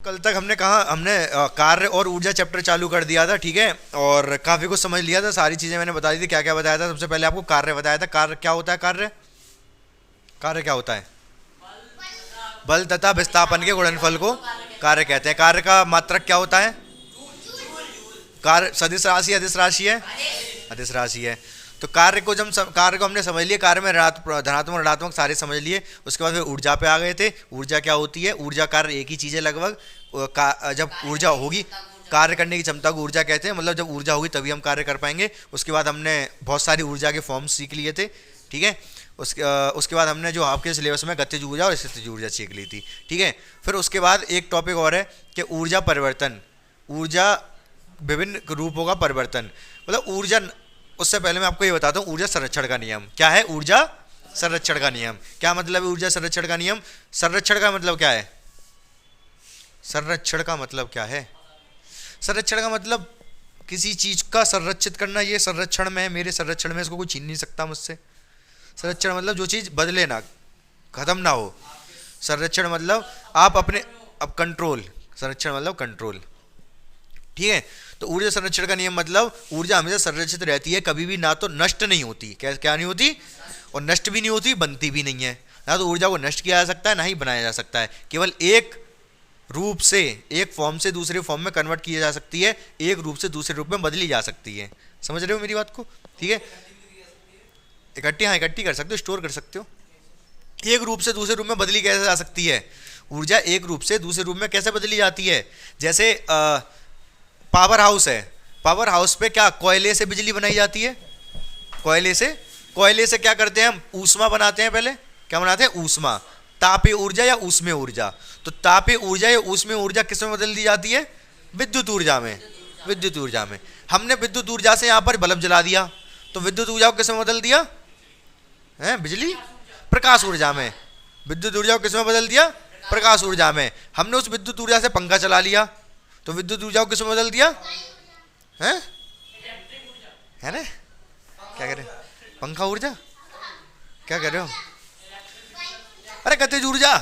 कल तक हमने कार्य और ऊर्जा चैप्टर चालू कर दिया था, ठीक है, और काफी कुछ समझ लिया था, सारी चीजें मैंने बता दी थी। क्या क्या बताया था? सबसे पहले आपको कार्य बताया था। कार्य क्या होता है? कार्य कार्य क्या होता है? बल तथा विस्थापन के गुणनफल को कार्य कहते हैं। कार्य का मात्रक क्या होता है? कार्य सदिश राशि, अदिश राशि है, अदिश राशि है। तो कार्य को कार्य को हमने समझ लिया, कार्य में धनात्मक ऋणात्मक सारे समझ लिए। उसके बाद फिर ऊर्जा पे आ गए थे। ऊर्जा क्या होती है? ऊर्जा कार्य एक ही चीज है लगभग। जब ऊर्जा होगी, कार्य करने की क्षमता को ऊर्जा कहते हैं, मतलब जब ऊर्जा होगी तभी हम कार्य कर पाएंगे। उसके बाद हमने बहुत सारी ऊर्जा के फॉर्म सीख लिए थे, ठीक है। उसके बाद हमने जो आपके सिलेबस में गतिज ऊर्जा और स्थितिज ऊर्जा सीख ली थी, ठीक है। फिर उसके बाद एक टॉपिक और है कि ऊर्जा परिवर्तन, ऊर्जा विभिन्न रूपों का परिवर्तन, मतलब ऊर्जा। उससे पहले मैं आपको ये बताता हूँ ऊर्जा संरक्षण का नियम क्या है। ऊर्जा संरक्षण का नियम क्या मतलब है? ऊर्जा संरक्षण का नियम, संरक्षण का मतलब क्या है? संरक्षण का मतलब क्या है? संरक्षण का मतलब किसी चीज का संरक्षित करना। ये संरक्षण में है, मेरे संरक्षण में, इसको कोई छीन नहीं सकता मुझसे। संरक्षण मतलब जो चीज बदले ना, खत्म ना हो। संरक्षण मतलब आप अपने, अब कंट्रोल, संरक्षण मतलब कंट्रोल, ठीक है। तो ऊर्जा संरक्षण का नियम मतलब ऊर्जा हमेशा संरक्षित रहती है, कभी भी ना तो नष्ट नहीं होती। क्या क्या नहीं होती? और नष्ट भी नहीं होती, बनती भी नहीं है। ना तो ऊर्जा को नष्ट किया जा सकता है, ना ही बनाया जा सकता है। केवल एक रूप से, एक फॉर्म से दूसरे फॉर्म में कन्वर्ट किया जा सकती है, एक रूप से दूसरे रूप में बदली जा सकती है। समझ रहे हो मेरी बात को? ठीक है। इकट्ठी, हाँ इकट्ठी कर सकते हो, स्टोर कर सकते हो। एक रूप से दूसरे रूप में बदली कैसे जा सकती है? ऊर्जा एक रूप से दूसरे रूप में कैसे बदली जाती है? जैसे पावर हाउस है, पावर हाउस पे क्या कोयले से बिजली बनाई जाती है? कोयले से क्या करते हैं हम? ऊष्मा बनाते हैं। पहले क्या बनाते हैं? ऊष्मा। तापीय ऊर्जा या ऊष्मीय ऊर्जा। तो तापीय ऊर्जा या ऊष्मीय ऊर्जा किस में बदल दी जाती है? विद्युत ऊर्जा में। विद्युत ऊर्जा में। हमने विद्युत ऊर्जा से यहाँ पर बल्ब जला दिया, तो विद्युत ऊर्जा को किस में बदल दिया है? बिजली, प्रकाश ऊर्जा में। विद्युत ऊर्जा को किस में बदल दिया? प्रकाश ऊर्जा में। हमने उस विद्युत ऊर्जा से पंखा चला लिया, तो विद्युत ऊर्जा को किस में बदल दिया है ना? क्या कह रहे हैं? पंखा ऊर्जा क्या कह रहे हो? अरे गतिज ऊर्जा,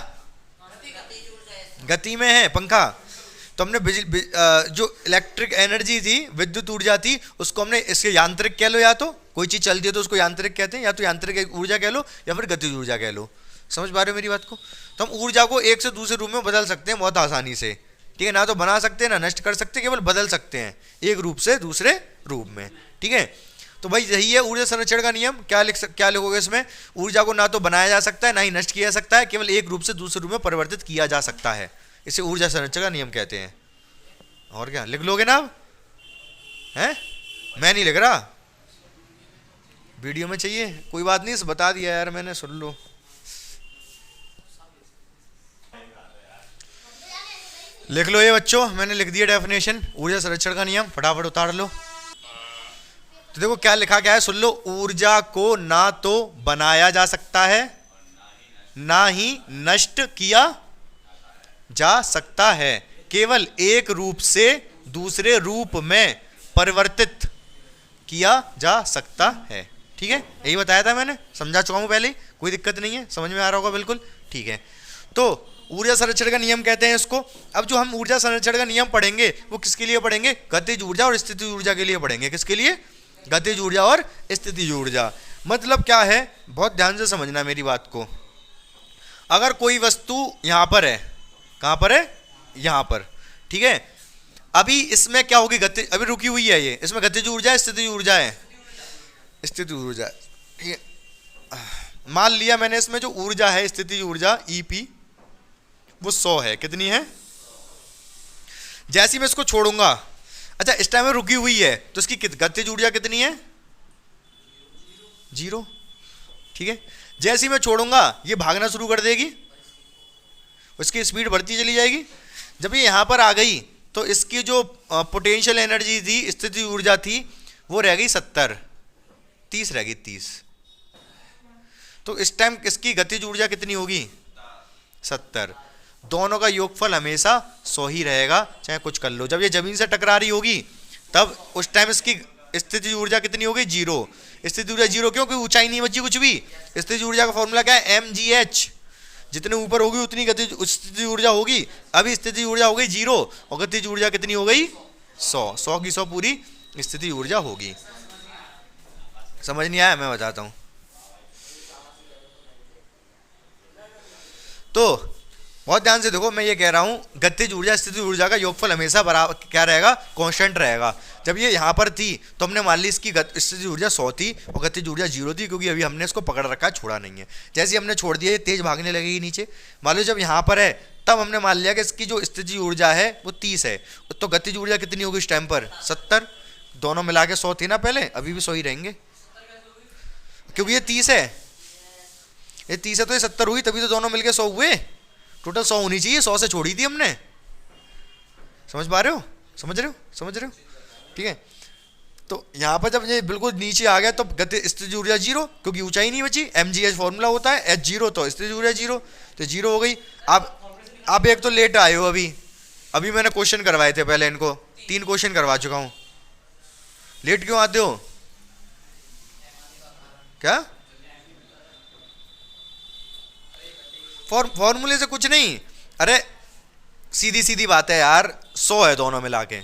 गति में है पंखा। तो हमने जो इलेक्ट्रिक एनर्जी थी, विद्युत ऊर्जा थी, उसको हमने इसके यांत्रिक कह लो, या तो कोई चीज चलती है तो उसको यांत्रिक कहते हैं, या तो यांत्रिक ऊर्जा कह लो या फिर गतिज ऊर्जा कह लो। समझ पा रहे हो मेरी बात को? तो हम ऊर्जा को एक से दूसरे रूप में बदल सकते हैं बहुत आसानी से, ठीक है। ना तो बना सकते हैं, ना नष्ट कर सकते, केवल बदल सकते हैं एक रूप से दूसरे रूप में, ठीक है। तो भाई यही है ऊर्जा संरक्षण का नियम। क्या लिखोगे इसमें? ऊर्जा को ना तो बनाया जा सकता है, ना ही नष्ट किया जा सकता है, केवल एक रूप से दूसरे रूप में परिवर्तित किया जा सकता है। इसे ऊर्जा संरक्षण का नियम कहते हैं। और क्या लिख लोगे ना अब? हैं? मैं नहीं लिख रहा, वीडियो में चाहिए, कोई बात नहीं, बता दिया यार मैंने, सुन लो। लिख लो ये बच्चों, मैंने लिख दिया डेफिनेशन ऊर्जा संरक्षण का नियम, फटाफट उतार लो। तो देखो क्या लिखा गया है, सुन लो। ऊर्जा को ना तो बनाया जा सकता है, ना ही नष्ट किया जा सकता है, केवल एक रूप से दूसरे रूप में परिवर्तित किया जा सकता है, ठीक है। यही बताया था मैंने, समझा चुका हूं पहले, कोई दिक्कत नहीं है, समझ में आ रहा होगा बिल्कुल, ठीक है। तो ऊर्जा संरक्षण का नियम कहते हैं इसको। अब जो हम ऊर्जा संरक्षण का नियम पढ़ेंगे वो किसके लिए पढ़ेंगे? गतिज ऊर्जा और स्थितिज ऊर्जा के लिए पढ़ेंगे। किसके लिए? गतिज ऊर्जा और स्थितिज ऊर्जा। मतलब क्या है, बहुत ध्यान से समझना मेरी बात को। अगर कोई वस्तु यहां पर है, कहां पर है? यहां पर, ठीक है। अभी इसमें क्या होगी? गति अभी रुकी हुई है ये, इसमें गतिज ऊर्जा है, स्थितिज ऊर्जा है? स्थितिज ऊर्जा, ठीक है। मान लिया मैंने इसमें जो ऊर्जा है, स्थितिज ऊर्जा ईपी, वो 100 है। कितनी है? जैसी मैं इसको छोड़ूंगा, अच्छा इस टाइम में रुकी हुई है, तो इसकी गतिज ऊर्जा कितनी है? 0, ठीक है। जैसी मैं छोड़ूंगा ये भागना शुरू कर देगी, उसकी स्पीड बढ़ती चली जाएगी। जब ये यहां पर आ गई तो इसकी जो पोटेंशियल एनर्जी थी, स्थितिज ऊर्जा थी, वो रह गई 70, 30 रह गई, 30। तो इस टाइम इसकी गतिज ऊर्जा कितनी होगी? 70। दोनों का योगफल हमेशा 100 ही रहेगा, चाहे कुछ कर लो। जब ये जमीन से टकरा रही होगी तब उस टाइम इसकी स्थितिज ऊर्जा कितनी होगी? 0। स्थितिज ऊर्जा 0 क्यों? क्योंकि ऊंचाई नहीं बची कुछ भी। स्थितिज ऊर्जा का फॉर्मूला क्या है? mgh। जितने ऊपर होगी उतनी गतिज स्थितिज ऊर्जा होगी। अभी स्थितिज ऊर्जा हो गई 0 और गतिज ऊर्जा कितनी हो गई 100 की 100 पूरी स्थितिज ऊर्जा होगी। समझ नहीं आया? मैं बताता हूं। तो बहुत ध्यान से देखो, मैं ये कह रहा हूं गतिज ऊर्जा स्थितिज ऊर्जा का योगफल हमेशा बराबर क्या रहेगा, कांस्टेंट रहेगा। जब ये यहाँ पर थी तो हमने मान ली इसकी स्थितिज ऊर्जा 100 थी और गतिज ऊर्जा 0 थी, क्योंकि अभी हमने इसको पकड़ रखा है, छोड़ा नहीं है। जैसे ही हमने छोड़ दिया ये तेज भागने लगेगी नीचे। मान लो जब यहाँ पर है तब हमने मान लिया कि इसकी जो स्थितिज ऊर्जा है वो 30 है, तो गतिज ऊर्जा कितनी होगी इस टाइम पर 70। दोनों मिला के 100 थी ना पहले, अभी भी 100 ही रहेंगे क्योंकि ये 30 है, ये 30 है तो ये 70 हुई, तभी तो दोनों मिलके 100 हुए। टोटल 100 होनी चाहिए, 100 से छोड़ी थी हमने। समझ पा रहे हो? समझ रहे हो? समझ रहे हो? ठीक है। तो यहाँ पर जब ये बिल्कुल नीचे आ गया तो गति स्थितिज ऊर्जा 0, क्योंकि ऊंचाई नहीं बची। mgh फॉर्मूला होता है, h 0 तो स्थितिज ऊर्जा 0, तो 0 हो गई। आप एक तो लेट आए हो, अभी मैंने क्वेश्चन करवाए थे पहले, इनको 3 क्वेश्चन करवा चुका हूँ। लेट क्यों आते हो? क्या फॉर्मूले से कुछ नहीं, अरे सीधी सीधी बात है यार, 100 है दोनों मिला के,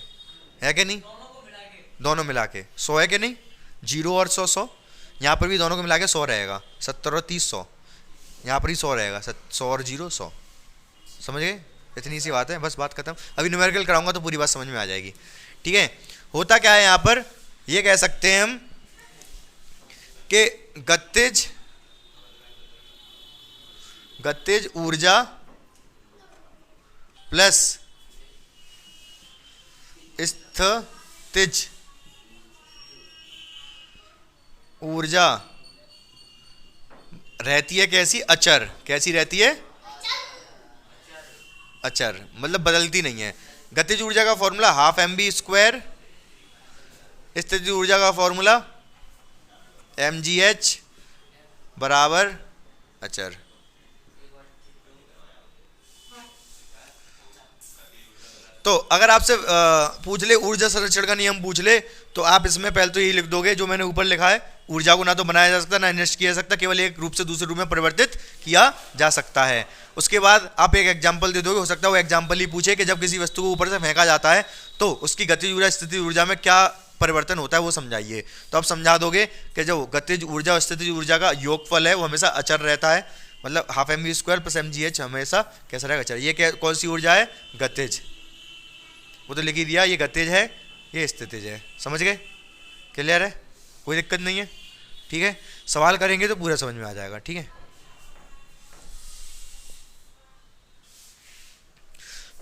है कि नहीं? दोनों मिला के 100 है कि नहीं? 0 और 100 100, यहाँ पर भी दोनों को मिला के 100 रहेगा। 70 और 30 100, यहाँ पर ही 100 रहेगा। 100 और 0 100। समझ गए? इतनी सी बात है, बस बात खत्म। अभी न्यूमेरिकल कराऊंगा तो पूरी बात समझ में आ जाएगी। ठीक है। होता क्या है यहाँ पर, ये कह सकते हैं हम कि गतिज ऊर्जा प्लस स्थितिज ऊर्जा रहती है कैसी, अचर। कैसी रहती है? अचर, मतलब बदलती नहीं है। गतिज ऊर्जा का फॉर्मूला हाफ mv², स्थितिज ऊर्जा का फॉर्मूला mgh बराबर अचर। तो अगर आपसे पूछ ले ऊर्जा संरक्षण का नियम पूछ ले, तो आप इसमें पहले तो यही लिख दोगे जो मैंने ऊपर लिखा है, ऊर्जा को ना तो बनाया जा सकता ना नष्ट किया जा सकता, केवल एक रूप से दूसरे रूप में परिवर्तित किया जा सकता है। उसके बाद आप एक एग्जांपल दे दोगे, हो सकता है वो एग्जांपल ही पूछे कि जब किसी वस्तु को ऊपर से फेंका जाता है तो उसकी गतिज ऊर्जा स्थितिज ऊर्जा में क्या परिवर्तन होता है वो समझाइए। तो आप समझा दोगे कि जो गतिज ऊर्जा और स्थितिज ऊर्जा का योगफल है वो हमेशा अचर रहता है, मतलब हाफ mv² प्लस mgh हमेशा कैसा रहेगा, अचर। ये कौन सी ऊर्जा है? गतिज। वो तो लिख ही दिया, ये गतिज है, ये स्थितिज है। समझ गए? क्लियर है? कोई दिक्कत नहीं है? ठीक है। सवाल करेंगे तो पूरा समझ में आ जाएगा। ठीक है।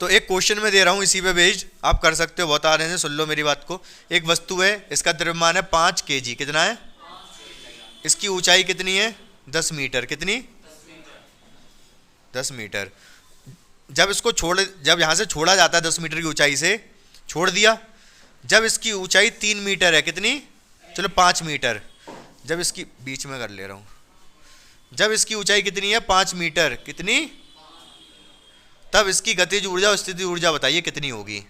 तो एक क्वेश्चन में दे रहा हूं इसी पे बेस्ड, आप कर सकते हो, बता रहे हैं, सुन लो मेरी बात को। एक वस्तु है, इसका द्रव्यमान है 5 kg। कितना है? इसकी ऊंचाई कितनी है? 10 मीटर। कितनी? 10 मीटर। जब यहाँ से छोड़ा जाता है 10 मीटर की ऊंचाई से, छोड़ दिया, जब इसकी ऊंचाई 3 मीटर है, कितनी? चलो 5 मीटर। जब इसकी बीच में कर ले रहा हूँ, जब इसकी ऊंचाई कितनी है? 5 मीटर। कितनी? तब इसकी गतिज ऊर्जा और स्थितिज ऊर्जा बताइए कितनी होगी?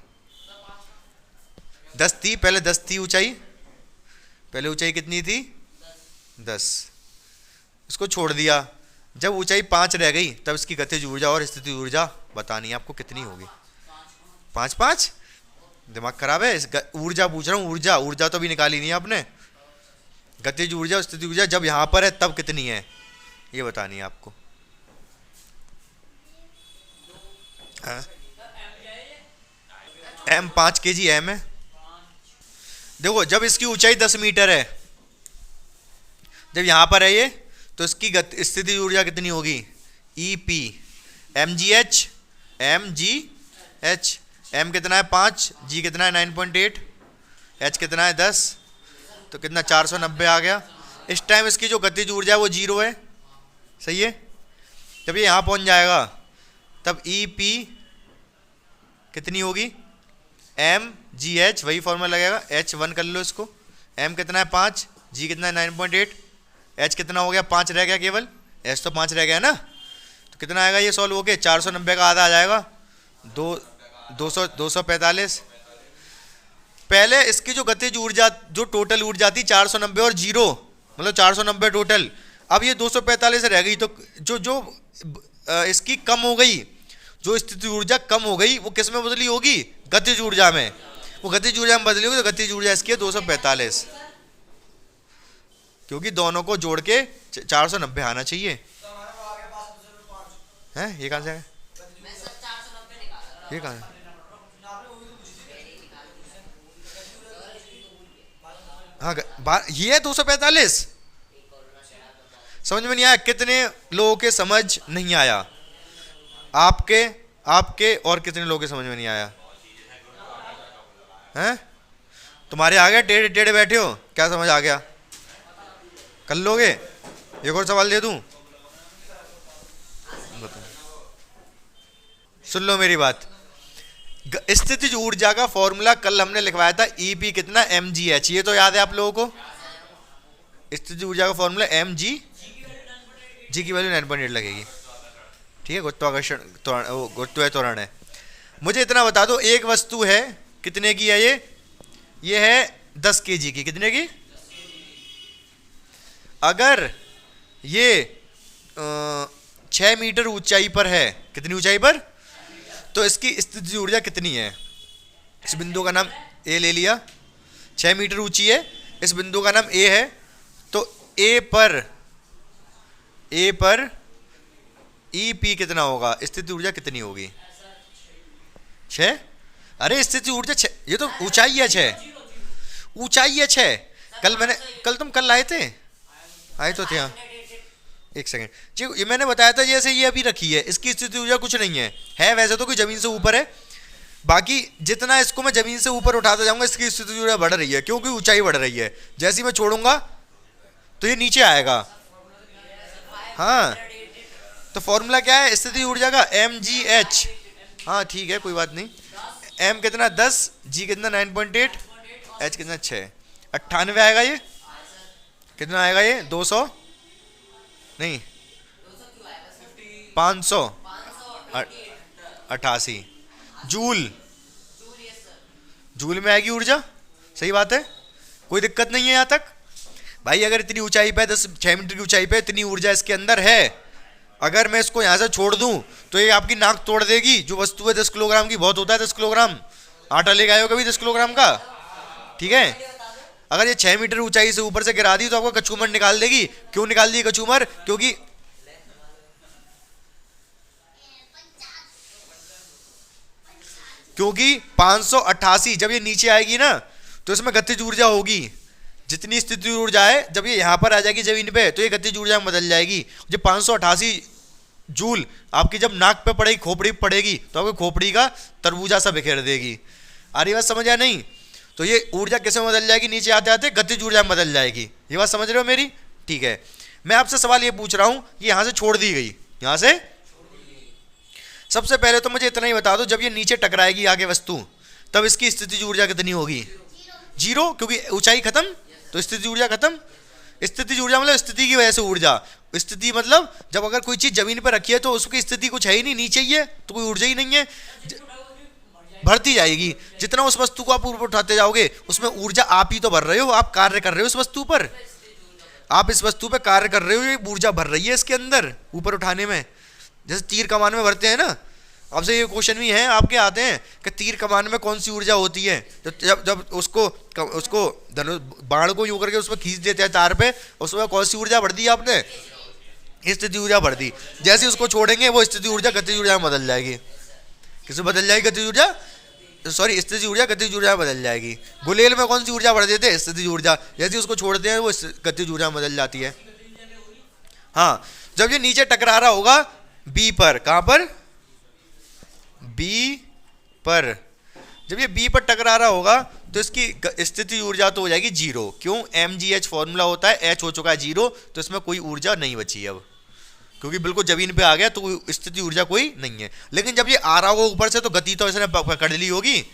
10 थी पहले, 10 थी ऊंचाई, पहले ऊंचाई कितनी थी? 10। इसको छोड़ दिया, जब ऊंचाई 5 रह गई तब इसकी गतिज ऊर्जा और स्थितिज ऊर्जा बतानी है आपको कितनी होगी। 5 5 दिमाग खराब है? ऊर्जा पूछ रहा हूँ, ऊर्जा तो अभी निकाली नहीं है आपने। गतिज ऊर्जा और स्थितिज ऊर्जा जब यहाँ पर है तब कितनी है ये बतानी है आपको। m 5 kg m है। देखो जब इसकी ऊंचाई 10 मीटर है, जब यहां पर है ये, तो इसकी स्थितिज ऊर्जा कितनी होगी? EP mgh m कितना है? 5, g कितना है? 9.8, h कितना है? 10, तो कितना? 490 आ गया। इस टाइम इसकी जो गतिज ऊर्जा है वो 0 है। सही है। जब ये यहां पहुंच जाएगा तब EP कितनी होगी? mgh, वही फॉर्मूला लगेगा, h1 कर लो इसको। m कितना है? 5, g कितना है? 9.8, h कितना हो गया? 5 रह गया केवल, h तो 5 रह गया ना, तो कितना आएगा ये सॉल्व होके? 490 का आधा आ जाएगा, 245। पहले इसकी जो गतिज ऊर्जा, जो टोटल ऊर्जा थी 490 और 0, मतलब 490 टोटल। अब ये 245 रह गई, तो जो इसकी कम हो गई, जो स्थिति ऊर्जा कम हो गई वो किस में बदली होगी, गतिज ऊर्जा में। वो गतिज ऊर्जा में बदली होगी तो गतिज ऊर्जा इसकी है 245, क्योंकि दोनों को जोड़ के 490 आना चाहिए। हैं ये कहाँ से है, ये कहाँ है? हाँ ये है 245। समझ में नहीं आया? कितने लोगों के समझ नहीं आया? आपके आपके और कितने लोगों के समझ में नहीं आया? हैं तुम्हारे आ गया, टेढ़े टेढ़े बैठे हो, क्या समझ आ गया? कर लोगे? एक और सवाल दे दूं? सुन लो मेरी बात। स्थितिज ऊर्जा का फॉर्मूला कल हमने लिखवाया था, ईपी कितना, mgh, ये तो याद है आप लोगों को? स्थितिज ऊर्जा का फॉर्मूला mg, जी की वैल्यू 9.8 लगेगी, ठीक है। गुरुत्वाकर्षण गुरुत्व त्वरण है। मुझे इतना बता दो, एक वस्तु है, कितने की है ये है 10 kg की, कितने की? अगर ये 6 मीटर ऊंचाई पर है, कितनी ऊंचाई पर, तो इसकी स्थितिज ऊर्जा कितनी है? इस बिंदु का नाम ए ले लिया, 6 मीटर ऊंची है, इस बिंदु का नाम ए है, तो ए पर ईपी कितना होगा, स्थिति ऊर्जा कितनी होगी? 6। अरे स्थिति ऊर्जा 6, ये तो ऊंचाई है 6, ऊंचाई है 6। कल तुम कल आए थे, आए तो थे हाँ, एक सेकंड जी, ये मैंने बताया था, जैसे ये अभी रखी है, इसकी स्थिति ऊर्जा कुछ नहीं है वैसे तो, कोई जमीन से ऊपर है, बाकी जितना इसको मैं जमीन से ऊपर उठाता जाऊंगा इसकी स्थिति ऊर्जा बढ़ रही है, क्योंकि ऊंचाई बढ़ रही है। जैसे ही मैं छोड़ूंगा तो ये नीचे आएगा। हाँ तो फॉर्मूला क्या है स्थिति ऊर्जा का, mgh। हाँ ठीक है कोई बात नहीं, m कितना 10, g कितना 9.8, h कितना 6, 98 आएगा। ये कितना आएगा, ये 200 नहीं 588 जूल, जूल में आएगी ऊर्जा। सही बात है, कोई दिक्कत नहीं है यहाँ तक भाई। अगर इतनी ऊंचाई पे 6 मीटर की ऊंचाई पे इतनी ऊर्जा इसके अंदर है, अगर मैं इसको यहाँ से छोड़ दूं तो ये आपकी नाक तोड़ देगी। जो वस्तु है 10 किलोग्राम की, बहुत होता है 10 किलोग्राम, आटा लेके आए हो कभी 10 किलोग्राम का, ठीक है। अगर ये 6 मीटर ऊंचाई से ऊपर से गिरा दी तो आपको कचूमर निकाल देगी। क्यों निकाल दी कचूमर? क्योंकि 588 जब ये नीचे आएगी ना तो इसमें गतिज ऊर्जा होगी, जितनी स्थिति ऊर्जा है जब ये यहाँ पर आ जाएगी जमीन पे तो ये गतिज ऊर्जा में बदल जाएगी। जो 588 जूल आपकी जब नाक पे पड़ेगी, खोपड़ी पड़ेगी, तो आपकी खोपड़ी का तरबूजा सा बिखेर देगी। आ रही बात समझ आया नहीं? तो ये ऊर्जा किसमें बदल जाएगी, नीचे आते आते गतिज ऊर्जा में बदल जाएगी। ये बात समझ रहे हो मेरी? ठीक है, मैं आपसे सवाल ये पूछ रहा हूँ, ये यहाँ से छोड़ दी गई, यहाँ से सबसे पहले तो मुझे इतना ही बता दो, जब ये नीचे टकराएगी आगे वस्तु तब इसकी स्थितिज ऊर्जा कितनी होगी? 0, क्योंकि ऊंचाई खत्म तो स्थिति ऊर्जा खत्म। स्थितिज ऊर्जा मतलब स्थिति की वजह से ऊर्जा। स्थिति मतलब जब अगर कोई चीज जमीन पर रखी है तो उसकी स्थिति कुछ है ही नहीं, नीचे ही है तो कोई ऊर्जा ही नहीं है, बढ़ती जाएगी। जितना उस वस्तु को आप ऊपर उठाते जाओगे उसमें ऊर्जा आप ही तो भर रहे हो, आप कार्य कर रहे हो उस वस्तु पर, आप इस वस्तु पर कार्य कर रहे हो, ये ऊर्जा भर रही है इसके अंदर ऊपर उठाने में। जैसे तीर कमान में भरते हैं ना, आपसे ये क्वेश्चन भी है आपके आते हैं कि तीर कमान में कौन सी ऊर्जा होती है? जब जब उसको बाण को यूं करके उसमें खींच देते हैं तार पे, उसमें कौन सी ऊर्जा बढ़ दी आपने? स्थिति ऊर्जा बढ़ दी। जैसे उसको छोड़ेंगे वो स्थिति ऊर्जा गतिज ऊर्जा में बदल जाएगी। किसमें बदल जाएगी? गतिज ऊर्जा, सॉरी स्थिति ऊर्जा गतिज ऊर्जा में बदल जाएगी। गुलेल में कौन सी ऊर्जा बढ़ देते हैं? स्थिति ऊर्जा। जैसे उसको छोड़ते हैं वो गतिज ऊर्जा में बदल जाती है। हाँ, जब ये नीचे टकरा रहा होगा बी पर, कहां पर? बी पर। जब ये बी पर टकरा रहा होगा तो इसकी स्थिति ऊर्जा तो हो जाएगी 0। क्यों? mgh फॉर्मूला होता है, h हो चुका है 0, तो इसमें कोई ऊर्जा नहीं बची अब, क्योंकि बिल्कुल जमीन पे आ गया तो स्थिति ऊर्जा कोई नहीं है। लेकिन जब ये आ रहा होगा ऊपर से तो गति तो इसने पकड़ ली होगी,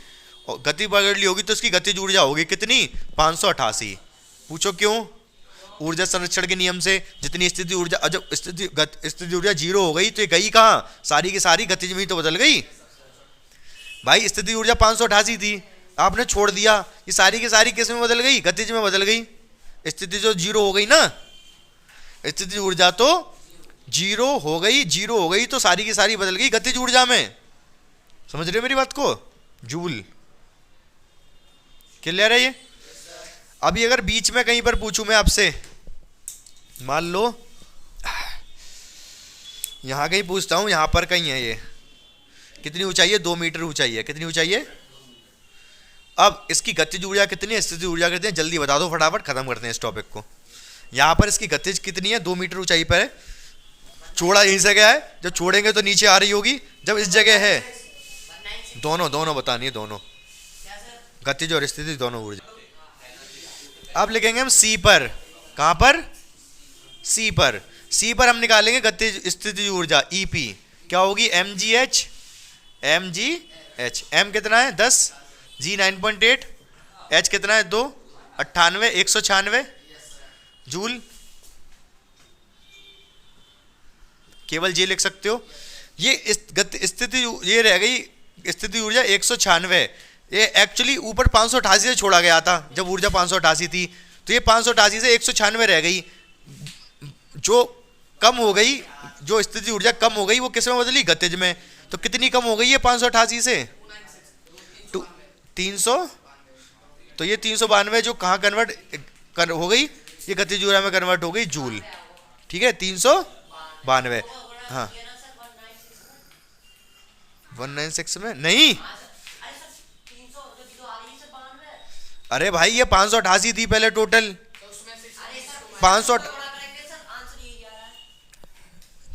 और गति पकड़ ली होगी तो इसकी गतिज ऊर्जा होगी कितनी? 588। पूछो क्यों? ऊर्जा संरक्षण के नियम से जितनी स्थिति ऊर्जा, जब स्थिति ऊर्जा 0 हो गई तो ये गई कहाँ? सारी की सारी गतिज में ही तो बदल गई भाई। स्थिति ऊर्जा 588 थी, आपने छोड़ दिया, ये सारी की सारी किस में बदल गई? गतिज में बदल गई। स्थिति जो 0 हो गई ना, स्थिति ऊर्जा तो जीरो हो गई तो सारी की सारी बदल गई गतिज ऊर्जा में। समझ रहे हो मेरी बात को? जूल। क्लियर है ये? अभी अगर बीच में कहीं पर पूछूं मैं आपसे, मान लो यहां कहीं पूछता हूं, यहां पर कहीं है ये, कितनी ऊंचाई है? 2 मीटर ऊंचाई है। कितनी ऊंचाई है? अब इसकी गतिज ऊर्जा कितनी है, स्थितिज ऊर्जा कितनी है, जल्दी बता दो, फटाफट खत्म करते हैं इस टॉपिक को। यहां पर इसकी गतिज कितनी है? 2 मीटर ऊंचाई पर है, छोड़ा यहीं से गया है, जब छोड़ेंगे तो नीचे आ रही होगी, जब इस जगह है, दोनों बतानी है, दोनों गतिज और स्थितिज दोनों ऊर्जा। अब लिखेंगे हम सी पर, कहां पर? सी पर। सी पर हम निकालेंगे गतिज स्थितिज ऊर्जा ईपी, क्या होगी? एम जी एच, एम कितना है? 10, जी 9.8, एच कितना है? 2, 98, 196 जूल। केवल जी लिख सकते हो। ये स्थिति ये रह गई स्थिति ऊर्जा 196। ये एक्चुअली ऊपर 588 से छोड़ा गया था, जब ऊर्जा 588 थी, तो ये 588 से 196 रह गई। जो कम हो गई, जो स्थिति ऊर्जा कम हो गई, वो किस में बदली? गतिज में। तो कितनी कम हो गई है 588 से? 300। तो ये 392 जो कहाँ कन्वर्ट हो गई? ये गतिज ऊर्जा में कन्वर्ट हो गई जूल। ठीक है, 392। हाँ, 196 में नहीं, अरे भाई ये 588 थी पहले टोटल, 500।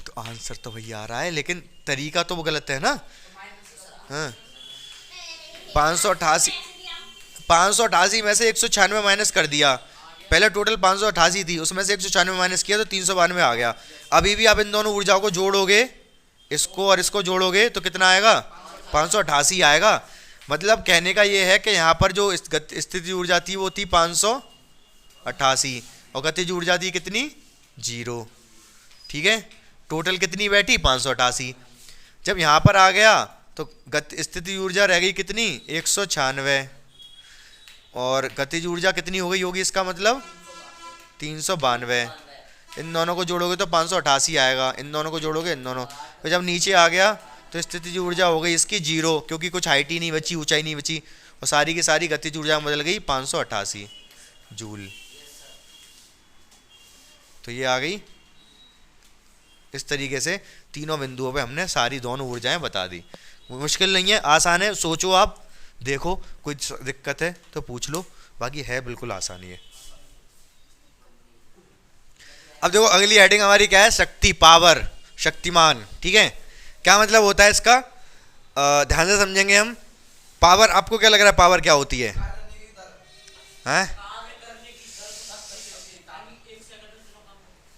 तो आंसर तो भैया आ रहा है, लेकिन तरीका तो वो गलत है ना। हाँ, 588 में से 196 माइनस कर दिया। पहले टोटल 588 थी, उसमें से 196 माइनस किया तो 392 आ गया। अभी भी आप इन दोनों ऊर्जाओं को जोड़ोगे, इसको और इसको जोड़ोगे तो कितना आएगा? 588 आएगा। मतलब कहने का ये है कि यहाँ पर जो स्थिति ऊर्जा थी वो थी 588 और गतिज ऊर्जा थी कितनी? 0। ठीक है, टोटल कितनी बैठी? 588। जब यहाँ पर आ गया तो स्थिति ऊर्जा रह गई कितनी? 196 और गतिज ऊर्जा कितनी हो गई होगी? इसका मतलब 392। इन दोनों को जोड़ोगे तो 588 आएगा, इन दोनों को जोड़ोगे, इन दोनों। तो जब नीचे आ गया तो स्थितिज ऊर्जा हो गई इसकी 0, क्योंकि कुछ हाइट ही नहीं बची, ऊंचाई नहीं बची, और सारी की सारी गतिज ऊर्जा में बदल गई 588 जूल। तो ये आ गई। इस तरीके से तीनों बिंदुओं पे हमने सारी दोनों ऊर्जाएं बता दी। मुश्किल नहीं है, आसान है। सोचो आप, देखो कोई दिक्कत है तो पूछ लो, बाकी है बिल्कुल आसानी है। अब देखो अगली हेडिंग हमारी क्या है? शक्ति, पावर, शक्तिमान। ठीक है, क्या मतलब होता है इसका? ध्यान से समझेंगे हम। पावर, आपको क्या लग रहा है पावर क्या होती है? हैं?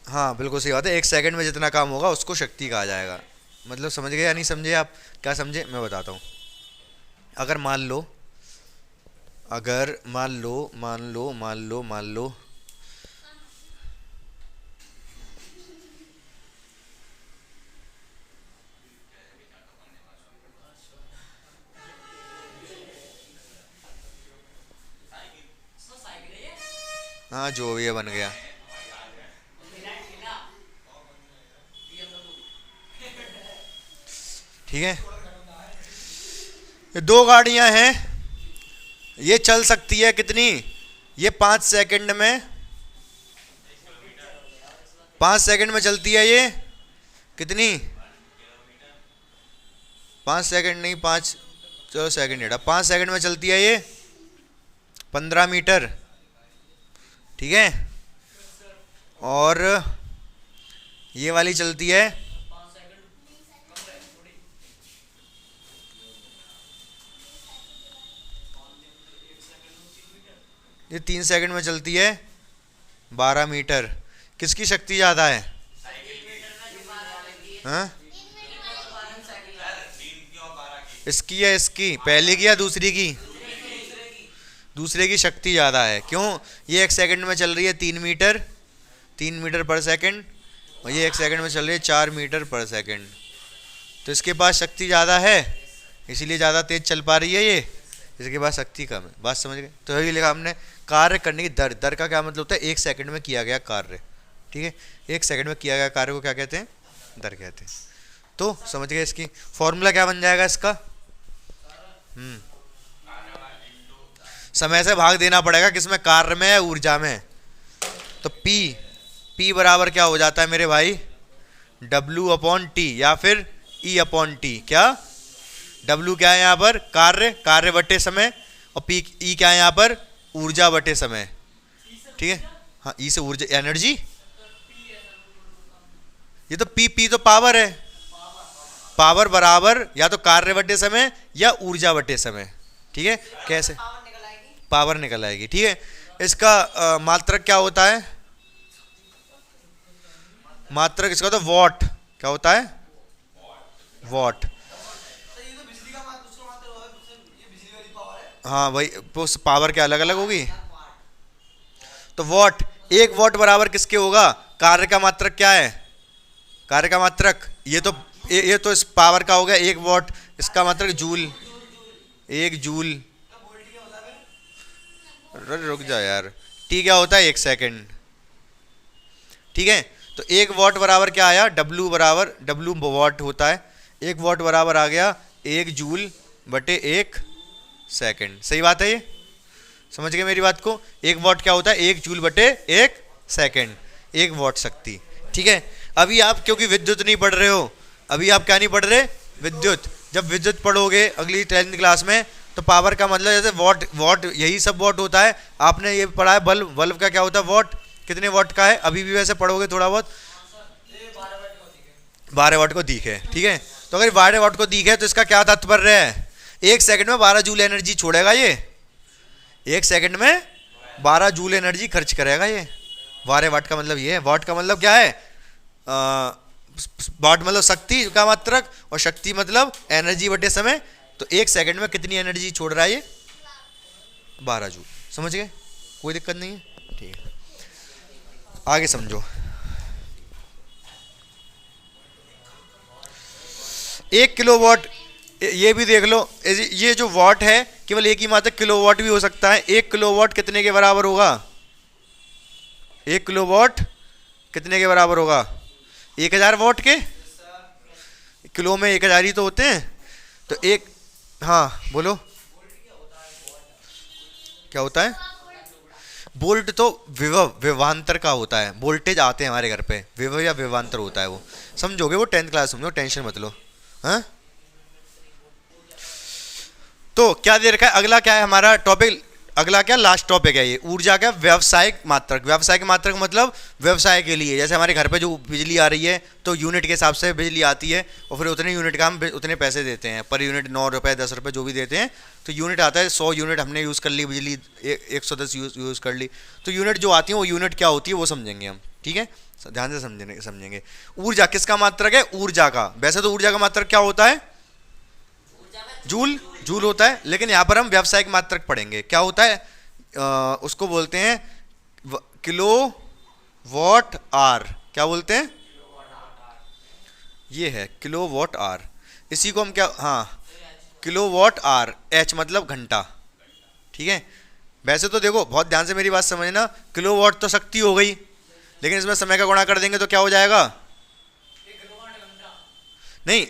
हाँ बिल्कुल सही बात है, 1 सेकंड में जितना काम होगा उसको शक्ति कहा जाएगा। मतलब समझ गए या नहीं समझे आप? क्या समझे मैं बताता हूँ। अगर मान लो हाँ, जो ये बन गया, ठीक है। ये 2 गाड़ियां हैं, ये चल सकती है कितनी? ये 5 सेकंड में, 5 सेकंड में चलती है ये कितनी? 5 सेकंड नहीं, 5 चलो सेकंड, 5 सेकंड में चलती है ये 15 मीटर। ठीक है, और ये वाली चलती है ये 3 सेकंड में चलती है 12 मीटर। किसकी शक्ति ज़्यादा है? हाँ? इसकी या इसकी? पहले की या दूसरी की? दूसरे की शक्ति ज़्यादा है। क्यों? ये 1 सेकंड में चल रही है 3 मीटर, 3 मीटर पर सेकंड, और ये 1 सेकंड में चल रही है 4 मीटर पर सेकंड। तो इसके पास शक्ति ज़्यादा है, इसीलिए ज़्यादा तेज चल पा रही है ये, इसके पास शक्ति कम है। बात समझ गए? तो ये लिखा हमने कार्य करने की दर। दर का क्या मतलब होता है? 1 सेकंड में किया गया कार्य। ठीक है, 1 सेकंड में किया गया कार्य को क्या कहते हैं? दर कहते हैं। तो समझ गए, इसकी फॉर्मूला क्या बन जाएगा इसका? समय से भाग देना पड़ेगा, किसमें? कार्य में या ऊर्जा में। तो P बराबर क्या हो जाता है मेरे भाई? W अपॉन टी या फिर E अपॉन टी। क्या? W क्या है यहाँ पर? कार्य बटे समय, और E क्या है यहाँ पर? ऊर्जा बटे समय। ठीक है, हाँ, E से ऊर्जा, एनर्जी। ये तो P तो पावर है, पावर बराबर या तो कार्य बटे समय या ऊर्जा बटे समय। ठीक है, कैसे? पावर निकल आएगी। ठीक है, इसका मात्रक क्या होता है? मात्रक इसका तो वॉट। क्या होता है? वॉट। हाँ वही, उस पावर के अलग अलग होगी। तो वॉट, एक वॉट बराबर किसके होगा? कार्य का मात्रक क्या है? कार्य का मात्रक ये तो इस पावर का हो गया एक वॉट, इसका मात्रक जूल, एक जूल। रुक जा यार, टी क्या होता है? एक सेकंड। ठीक है, तो एक वॉट बराबर क्या आया? डब्लू बराबर, डब्लू वॉट होता है, एक वॉट बराबर आ गया एक जूल बटे एक सेकंड। सही बात है, ये समझ गए मेरी बात को? एक वॉट क्या होता है? एक जूल बटे एक सेकंड, एक वॉट शक्ति। ठीक है, अभी आप क्योंकि विद्युत नहीं पढ़ रहे हो, अभी आप क्या नहीं पढ़ रहे? विद्युत। जब विद्युत पढ़ोगे अगली 10th क्लास में, तो पावर का मतलब जैसे वॉट यही सब वॉट होता है। आपने ये पढ़ा है बल्ब का क्या होता है? वॉट। कितने वॉट का है? अभी भी वैसे पढ़ोगे थोड़ा बहुत, 12 वॉट को दिखे। ठीक है, तो अगर 12 वॉट को दिखे तो इसका क्या तात्पर्य है? एक सेकंड में 12 जूल एनर्जी छोड़ेगा ये, एक सेकंड में 12 जूल एनर्जी खर्च करेगा ये। 12 वाट का मतलब ये है। वॉट का मतलब क्या है? वाट मतलब शक्ति का मात्रक, और शक्ति मतलब एनर्जी बटे समय। तो एक सेकंड में कितनी एनर्जी छोड़ रहा है ये? 12 जूल। समझ गए? कोई दिक्कत नहीं है। ठीक है, आगे समझो। 1 किलोवाट, ये भी देख लो, ये जो वॉट है केवल एक ही मात्रक किलोवाट भी हो सकता है। 1 किलोवाट कितने के बराबर होगा? 1 किलोवाट कितने के बराबर होगा? 1000 वॉट के। किलो में 1000 ही तो होते हैं। तो एक, हाँ बोलो क्या होता है? वोल्ट तो विभव, विभवांतर का होता है। वोल्टेज आते हैं हमारे घर पे, विभव या विभवांतर होता है वो। समझोगे वो 10th क्लास, समझो, टेंशन मत लो। हाँ, तो क्या दे रखा है? अगला क्या है हमारा टॉपिक? अगला क्या? लास्ट टॉपिक है ये, ऊर्जा का व्यावसायिक मात्रक। व्यावसायिक मात्रक मतलब व्यवसाय के लिए। जैसे हमारे घर पे जो बिजली आ रही है तो यूनिट के हिसाब से बिजली आती है, और फिर उतने यूनिट का हम उतने पैसे देते हैं। पर यूनिट 9 रुपये 10 रुपये जो भी देते हैं। तो यूनिट आता है 100 यूनिट हमने यूज़ कर ली बिजली, 110 यूज़ कर ली। तो यूनिट जो आती है वो यूनिट क्या होती है वो समझेंगे हम। ठीक है, ध्यान से समझेंगे। ऊर्जा किसका मात्रक है? ऊर्जा का। वैसे तो ऊर्जा का मात्रक क्या होता है? जूल, जूल होता है। लेकिन यहाँ पर हम व्यावसायिक मात्रक पढ़ेंगे। क्या होता है? उसको बोलते हैं किलो वॉट आर। क्या बोलते हैं? ये है किलो वॉट आर। इसी को हम क्या, हाँ, किलो वॉट आर, एच मतलब घंटा। ठीक है, वैसे तो देखो बहुत ध्यान से मेरी बात समझना, किलो वॉट तो शक्ति हो गई, लेकिन इसमें समय का गुणा कर देंगे तो क्या हो जाएगा? नहीं,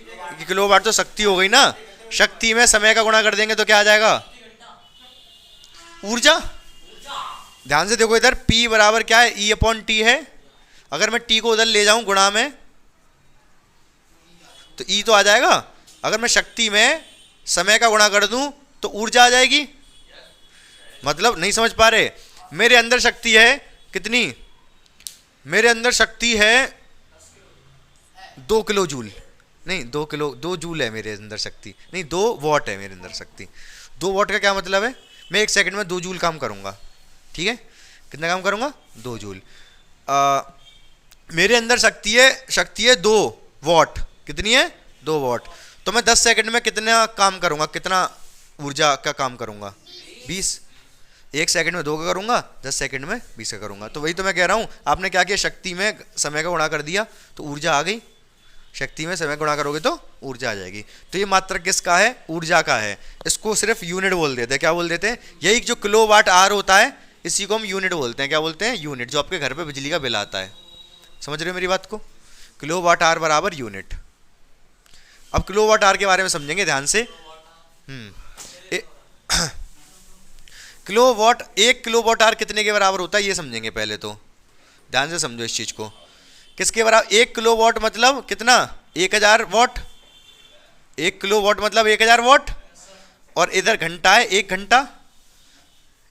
किलो वाट तो शक्ति हो गई ना, शक्ति में समय का गुणा कर देंगे तो क्या आ जाएगा? ऊर्जा। ध्यान से देखो इधर, P बराबर क्या है? E अपॉन टी है। अगर मैं T को उधर ले जाऊं गुणा में तो E तो आ जाएगा। अगर मैं शक्ति में समय का गुणा कर दूं तो ऊर्जा आ जाएगी। मतलब नहीं समझ पा रहे? मेरे अंदर शक्ति है कितनी? मेरे अंदर शक्ति है 2 किलो जूल, नहीं 2 जूल है मेरे अंदर शक्ति, नहीं 2 वॉट है मेरे अंदर शक्ति। 2 वॉट का क्या मतलब है? मैं 1 सेकंड में 2 जूल काम करूंगा। ठीक है, कितना काम करूंगा? 2 जूल। मेरे अंदर शक्ति है 2 वॉट। कितनी है? 2 वॉट। तो मैं 10 सेकंड में कितना काम करूंगा? कितना ऊर्जा का काम करूंगा? 20। 1 सेकंड में 2 का करूंगा, 10 सेकंड में 20 का करूंगा। तो वही तो मैं कह रहा हूं, आपने क्या किया? शक्ति में समय का गुणा कर दिया तो ऊर्जा आ गई। शक्ति में समय गुणा करोगे तो ऊर्जा आ जाएगी। तो ये मात्रक किसका है? ऊर्जा का है। इसको सिर्फ यूनिट बोल देते हैं। क्या बोल देते हैं? यही जो किलो वाट आर होता है इसी को हम यूनिट बोलते हैं। क्या बोलते हैं? यूनिट। जो आपके घर पे बिजली का बिल आता है। समझ रहे हो मेरी बात को? किलोवाट आवर बराबर यूनिट। अब किलोवाट आवर के बारे में समझेंगे ध्यान से। किलोवाट, 1 किलोवाट आवर कितने के बराबर होता है ये समझेंगे पहले तो, ध्यान से समझो इस चीज को। किसके बराबर? 1 किलोवाट मतलब कितना? 1000 वाट। 1 किलोवाट मतलब 1000 वाट। और इधर घंटा है, 1 घंटा।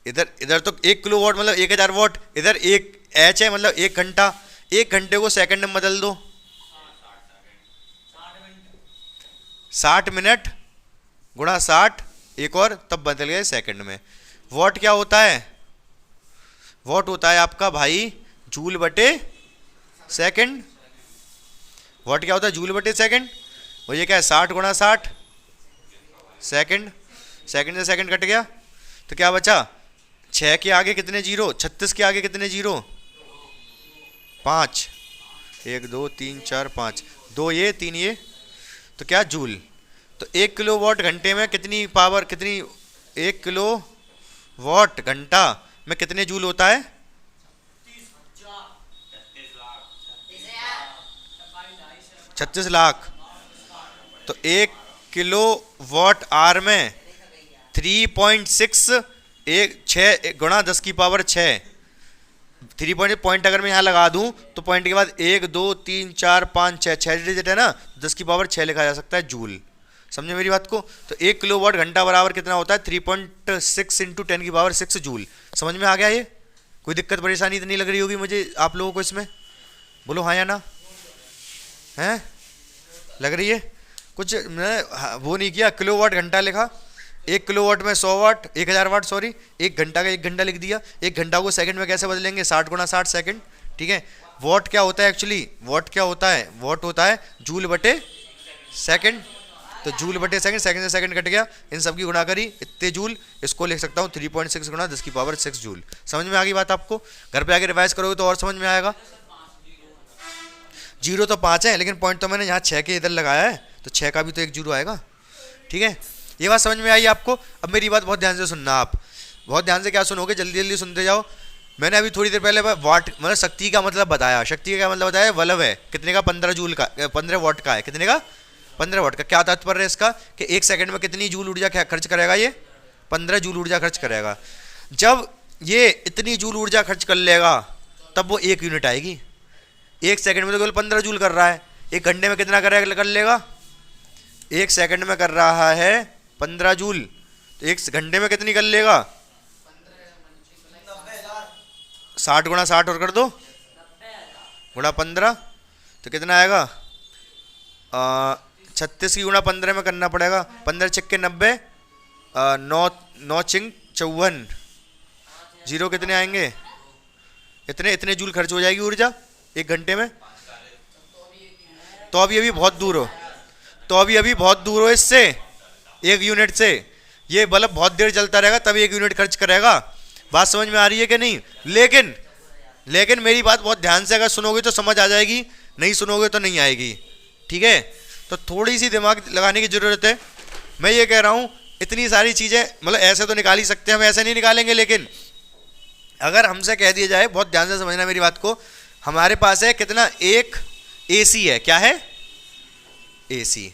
इधर इधर तो 1 किलोवाट मतलब 1000 वाट, इधर 1 H है मतलब 1 घंटा। 1 घंटे को सेकंड में बदल दो, 60 मिनट गुणा 60, एक और तब बदल गए सेकंड में। वॉट क्या होता है? वॉट होता है आपका भाई जूल बटे सेकंड। वॉट क्या होता है? जूल बटे सेकंड। और ये क्या है? 60 गुणा 60 सेकंड। सेकंड से सेकंड कट गया तो क्या बचा? 6 के आगे कितने जीरो? 36 के आगे कितने जीरो? 5। 1 2 3 4 5, 2 ये 3 ये, तो क्या? जूल। तो 1 किलोवाट घंटे में कितनी पावर, कितनी? 1 किलोवाट घंटा में कितने जूल होता है? 36 लाख। तो 1 किलोवाट आवर में 3.6, 6 गुणा 10 की पावर 6। 3 पॉइंट अगर मैं यहाँ लगा दूं तो पॉइंट के बाद 1 2 3 4 5 6, 6 डिजिट है ना, 10 की पावर 6 लिखा जा सकता है जूल। समझे मेरी बात को? तो 1 किलोवाट घंटा बराबर कितना होता है? 3.6 इंटू 10 की पावर 6 जूल। समझ में आ गया ये? कोई दिक्कत परेशानी तो नहीं लग रही होगी मुझे आप लोगों को इसमें? बोलो हाँ या ना। हैं? लग रही है? कुछ मैं वो नहीं किया, किलोवाट घंटा लिखा, 1 किलोवाट में 100 वाट, 1000 वाट सॉरी, 1 घंटा का 1 घंटा लिख दिया। 1 घंटा को सेकंड में कैसे बदलेंगे? 60 गुणा 60 सेकंड। ठीक है। वॉट क्या होता है एक्चुअली? वॉट क्या होता है? वॉट होता है जूल बटे सेकंड। तो जूल बटे सेकंड, सेकंड से सेकंड कट गया, इन सब की गुणा करी, इतने जूल। इसको लिख सकता हूँ 3.6 गुणा 10 की पावर 6 जूल। समझ में आ गई बात आपको? घर पे आके रिवाइज करोगे तो और समझ में आएगा। जीरो तो 5 है, लेकिन पॉइंट तो मैंने यहाँ 6 के इधर लगाया है, तो 6 का भी तो 1 जीरो आएगा। ठीक है, ये बात समझ में आई आपको? अब मेरी बात बहुत ध्यान से सुनना, आप बहुत ध्यान से क्या सुनोगे, जल्दी जल्दी सुनते जाओ। मैंने अभी थोड़ी देर पहले वाट मतलब शक्ति का मतलब बताया। शक्ति का क्या मतलब बताया? बल्ब है कितने का? 15 जूल का, 15 वाट का है। कितने का? 15 वाट का। क्या तात्पर्य है इसका? कि 1 सेकंड में कितनी जूल ऊर्जा खर्च करेगा? ये 15 जूल ऊर्जा खर्च करेगा। जब ये इतनी जूल ऊर्जा खर्च कर लेगा तब वो 1 यूनिट आएगी। 1 सेकंड में तो केवल 15 जूल कर रहा है, 1 घंटे में कितना करेगा? कर लेगा? 1 सेकंड में कर रहा है 15 जूल, तो 1 घंटे में कितनी कर लेगा? 60 गुणा 60 और कर दो, गुणा 15, तो कितना आएगा? 36 की गुणा 15 में करना पड़ेगा। 15 छक्के 90, 9 चिंग 54, जीरो कितने आएंगे? इतने इतने जूल खर्च हो जाएगी ऊर्जा 1 घंटे में। तो अभी बहुत दूर हो, तो अभी बहुत दूर हो इससे, 1 यूनिट से। ये बल्ब बहुत देर चलता रहेगा तब 1 यूनिट खर्च करेगा। बात समझ में आ रही है कि नहीं? लेकिन मेरी बात बहुत ध्यान से अगर सुनोगे तो समझ आ जाएगी, नहीं सुनोगे तो नहीं आएगी। ठीक है, तो थोड़ी सी दिमाग लगाने की जरूरत है। मैं ये कह रहा हूँ इतनी सारी चीज़ें मतलब ऐसे तो निकाल ही सकते हैं, हम ऐसे नहीं निकालेंगे, लेकिन अगर हमसे कह दिया जाए, बहुत ध्यान से समझना मेरी बात को, हमारे पास है कितना? एक एसी है। क्या है? एसी।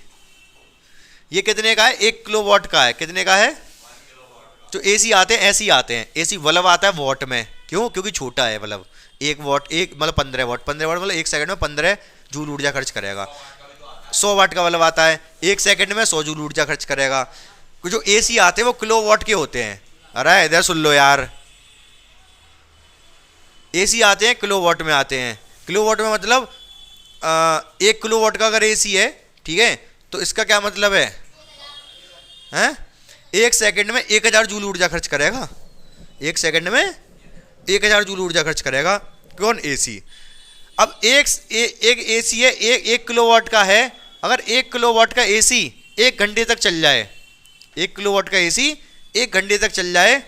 ये कितने का है? 1 किलोवाट का है। कितने का है? जो एसी आते हैं ऐसे ही आते हैं। एसी बल्ब आता है वॉट में, क्यों? क्योंकि छोटा है बल्ब। 1 वाट, एक मतलब 15 वाट, 15 वाट मतलब 1 सेकंड में 15 जूल ऊर्जा खर्च करेगा। 100 वाट का बल्ब आता है, 1 सेकंड में 100 जूल ऊर्जा खर्च करेगा। जो एसी आते हैं वो किलोवाट के होते हैं। अरे इधर सुन लो यार, एसी आते हैं किलोवाट में आते हैं। किलोवाट में मतलब 1 किलोवाट का अगर एसी है, ठीक है, तो इसका क्या मतलब है? हैं? 1 सेकंड में 1000 जूल ऊर्जा खर्च करेगा। 1 सेकंड में 1000 जूल ऊर्जा खर्च करेगा। कौन? एसी। अब एक एसी है, 1 किलोवाट का है। अगर 1 किलोवाट का एसी 1 घंटे तक चल जाए, 1 किलोवाट का एसी 1 घंटे तक चल जाए,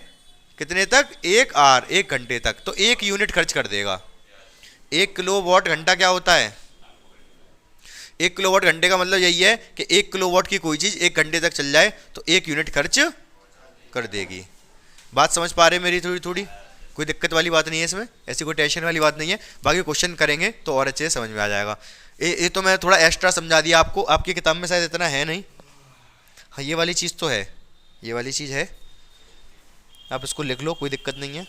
कितने तक? 1 आवर, 1 घंटे तक, तो 1 यूनिट खर्च कर देगा। 1 किलोवाट घंटा क्या होता है? 1 किलोवाट घंटे का मतलब यही है कि 1 किलोवाट की कोई चीज़ 1 घंटे तक चल जाए तो 1 यूनिट खर्च कर देगी। बात समझ पा रहे मेरी? थोड़ी थोड़ी कोई दिक्कत वाली बात नहीं है इसमें, ऐसी कोई टेंशन वाली बात नहीं है। बाकी क्वेश्चन करेंगे तो और अच्छे से समझ में आ जाएगा। ये तो मैं थोड़ा एक्स्ट्रा समझा दिया आपको, आपकी किताब में शायद इतना है नहीं। हाँ ये वाली चीज़ तो है, ये वाली चीज़ है, आप इसको लिख लो, कोई दिक्कत नहीं है।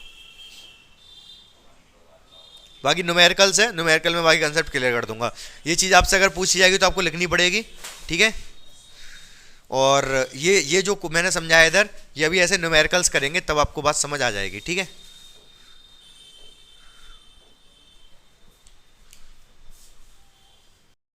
बाकी न्यूमेरिकल्स है, न्यूमेरिकल में बाकी कंसेप्ट क्लियर कर दूंगा। ये चीज़ आपसे अगर पूछी जाएगी तो आपको लिखनी पड़ेगी, ठीक है। और ये जो मैंने समझाया इधर, ये अभी ऐसे न्यूमेरिकल्स करेंगे तब आपको बात समझ आ जाएगी, ठीक है।